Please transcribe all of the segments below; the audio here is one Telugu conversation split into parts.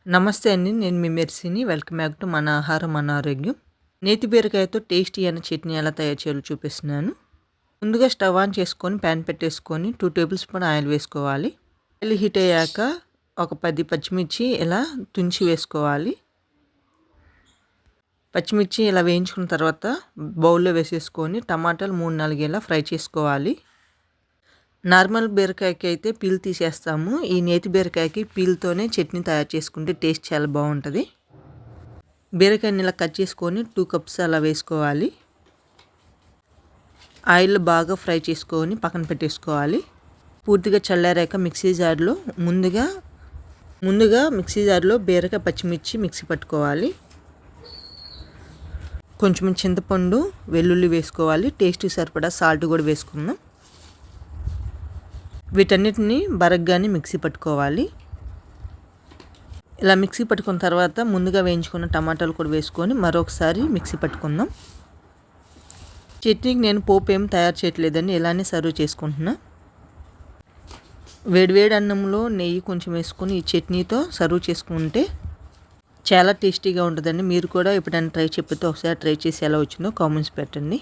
నమస్తే అండి. నేను మీ మెర్సీని. వెల్కమ్ బ్యాక్ టు మన ఆహారం మన ఆరోగ్యం. నేతి బీరకాయతో టేస్టీ అయిన చట్నీ ఎలా తయారు చేయాలో చూపిస్తున్నాను. ముందుగా స్టవ్ ఆన్ చేసుకొని ప్యాన్ పెట్టేసుకొని 2 టేబుల్ స్పూన్ ఆయిల్ వేసుకోవాలి. ఆయిల్ హీట్ అయ్యాక ఒక 10 పచ్చిమిర్చి ఇలా తుంచి వేసుకోవాలి. పచ్చిమిర్చి ఇలా వేయించుకున్న తర్వాత బౌల్లో వేసేసుకొని టమాటాలు 3, 4 ఇలా ఫ్రై చేసుకోవాలి. నార్మల్ బీరకాయకి అయితే పీల్ తీసేస్తాము. ఈ నేతి బీరకాయకి పీల్తోనే చట్నీ తయారు చేసుకుంటే టేస్ట్ చాలా బాగుంటుంది. బీరకాయని ఇలా కట్ చేసుకొని 2 కప్స్ అలా వేసుకోవాలి. ఆయిల్ బాగా ఫ్రై చేసుకొని పక్కన పెట్టేసుకోవాలి. పూర్తిగా చల్లారాక ముందుగా మిక్సీ జార్లో బీరకాయ పచ్చిమిర్చి మిక్సీ పట్టుకోవాలి. కొంచెం చింతపండు వెల్లుల్లి వేసుకోవాలి. టేస్ట్కి సరిపడా సాల్ట్ కూడా వేసుకుందాం. వీటన్నిటిని బరగ్గానే మిక్సీ పట్టుకోవాలి. ఇలా మిక్సీ పట్టుకున్న తర్వాత ముందుగా వేయించుకున్న టమాటాలు కూడా వేసుకొని మరొకసారి మిక్సీ పట్టుకుందాం. చట్నీకి నేను పోపు ఏం తయారు చేయట్లేదండి, ఇలానే సర్వ్ చేసుకుంటున్నా. వేడివేడి అన్నంలో నెయ్యి కొంచెం వేసుకొని ఈ చట్నీతో సర్వ్ చేసుకుంటే చాలా టేస్టీగా ఉంటుందండి. మీరు కూడా ఎప్పుడైనా ఒకసారి ట్రై చేసి ఎలా వచ్చిందో కామెంట్స్ పెట్టండి.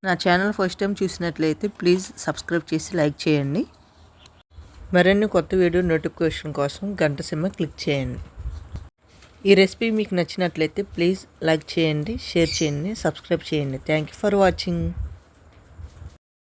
నా ఛానల్ ఫస్ట్ టైం చూసినట్లయితే ప్లీజ్ సబ్స్క్రైబ్ చేసి లైక్ చేయండి. మరిన్ని కొత్త వీడియో నోటిఫికేషన్ కోసం గంట సింబల్ క్లిక్ చేయండి. ఈ రెసిపీ మీకు నచ్చినట్లయితే ప్లీజ్ లైక్ చేయండి, షేర్ చేయండి, సబ్స్క్రైబ్ చేయండి. Thank you for watching.